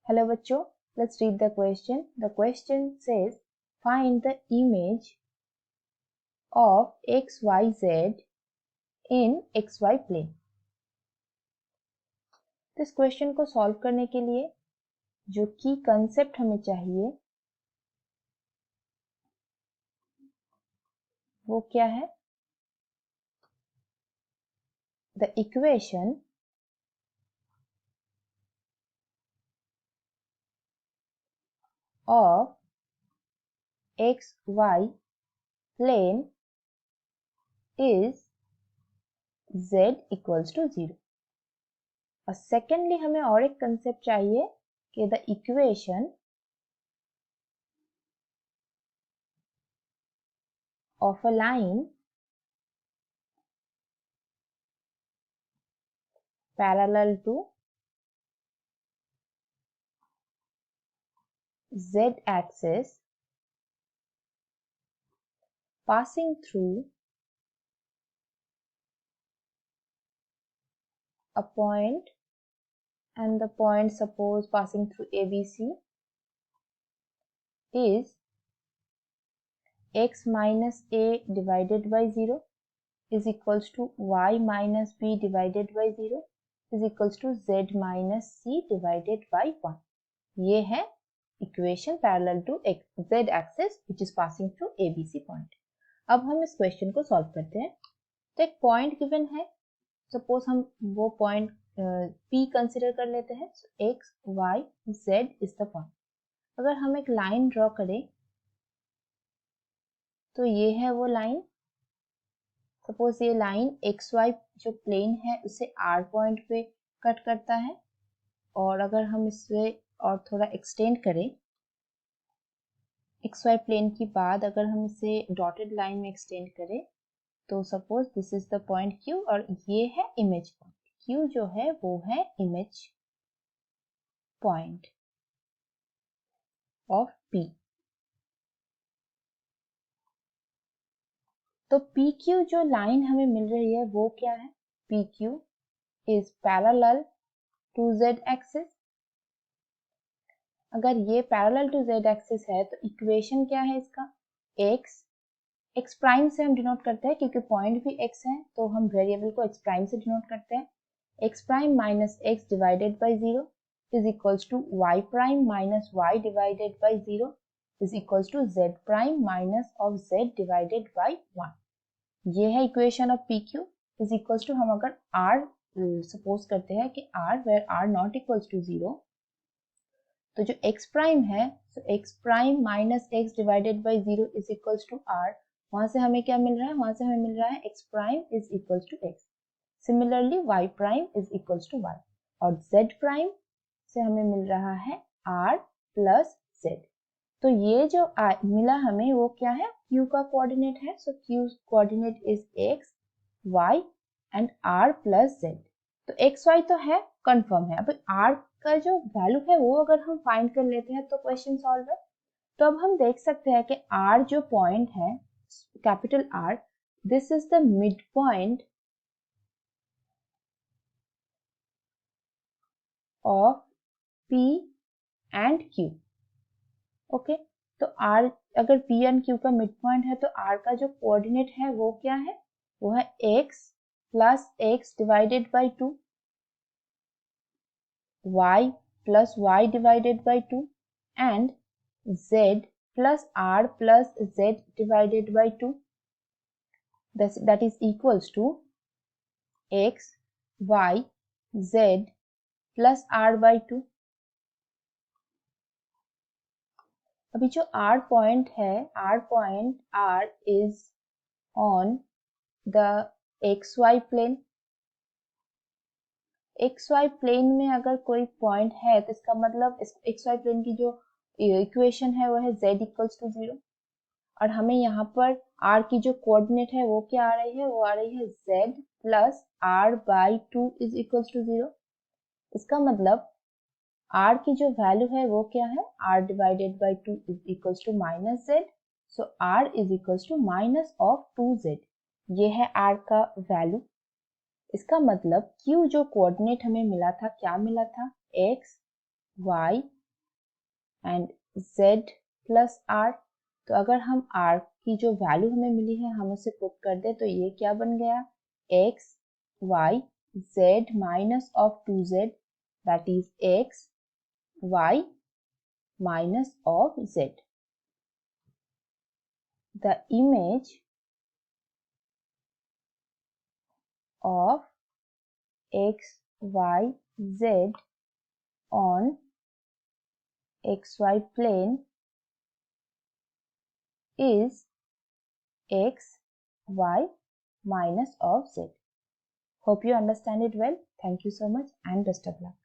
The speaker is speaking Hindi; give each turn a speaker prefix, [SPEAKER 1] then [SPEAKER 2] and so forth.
[SPEAKER 1] Hello बच्चों, let's read the question. The question says find the image of XYZ in XY plane. तो इस क्वेश्चन को सॉल्व करने के लिए जो की कंसेप्ट हमें चाहिए वो क्या है? The equation of XY plane is Z equals to 0. और सेकेंडली हमें और एक कंसेप्ट चाहिए कि the equation of a line parallel to z-axis passing through a point, and the point suppose passing through ABC is x minus a divided by 0 is equals to y minus b divided by 0 is equals to z minus c divided by 1. ये है equation parallel to z axis which is passing through ABC point. अब हम इस क्वेश्चन को सॉल्व करते हैं. तो एक पॉइंट गिवन है, सपोज हम वो पॉइंट P कंसिडर कर लेते हैं. x y z is the point. अगर हम एक लाइन ड्रॉ करें तो ये है वो लाइन. सपोज ये लाइन एक्स वाई जो प्लेन है उसे R पॉइंट पे कट करता है, और अगर हम इसे और थोड़ा एक्सटेंड करें एक्स वाई प्लेन की बाद, अगर हम इसे डॉटेड लाइन में एक्सटेंड करें तो suppose this is the point Q और ये है इमेज पॉइंट. Q जो है वो है इमेज पॉइंट ऑफ P. तो PQ जो लाइन हमें मिल रही है वो क्या है? PQ is parallel to Z axis. अगर ये parallel to Z axis है तो इक्वेशन क्या है इसका? x प्राइम से हम डिनोट करते हैं क्योंकि पॉइंट भी x है तो हम वेरिएबल को x प्राइम से डिनोट करते हैं. x prime minus x divided by 0 is equals to y prime minus y divided by 0 is equals to z prime minus of z divided by 1. ये है equation of PQ is equals to, हम अगर R सपोज करते हैं कि R where R not equals to 0, तो जो x प्राइम है तो x prime minus x divided by 0 is equals to R. वहां से हमें क्या मिल रहा है? वहां से हमें मिल रहा है x prime is equals to x. Similarly y prime is equals to y, और z प्राइम से हमें मिल रहा है R प्लस z. तो ये जो मिला हमें वो क्या है? Q का कोऑर्डिनेट है. सो Q coordinate is x, y and R plus z. तो x y तो है, कंफर्म है. अब R का जो वैल्यू है वो अगर हम फाइंड कर लेते हैं तो क्वेश्चन सॉल्व है. तो अब हम देख सकते हैं कि R जो पॉइंट है, capital R, this is the mid point of P and Q. Okay, तो R अगर P एंड Q का मिड पॉइंट है तो R का जो कोऑर्डिनेट है वो क्या है? वो है x plus x divided by 2, y plus y divided by 2 and z plus r plus z divided by 2. That is equals to x y z plus r by 2. अभी जो R पॉइंट है, R point R is on the XY plane. XY plane में अगर कोई पॉइंट है तो इसका मतलब XY plane की जो इक्वेशन है वो है z इक्वल्स टू 0, और हमें यहाँ पर R की जो कोऑर्डिनेट है वो क्या आ रही है? वो आ रही है z plus r by 2 is equals to 0. इसका मतलब R की जो वैल्यू है वो क्या है? R divided by 2 is equals to minus z. So R is equals to minus of 2z. ये है R का वैल्यू. इसका मतलब Q जो कोऑर्डिनेट हमें मिला था, क्या मिला था? x, y and z plus r। तो अगर हम r की जो वैल्यू हमें मिली है हम उसे पुट कर दें तो ये क्या बन गया, x y z minus of 2z, that is x y minus of z. The image of x y z on xy plane is x y minus of z. Hope you understand it well. Thank you so much and best of luck.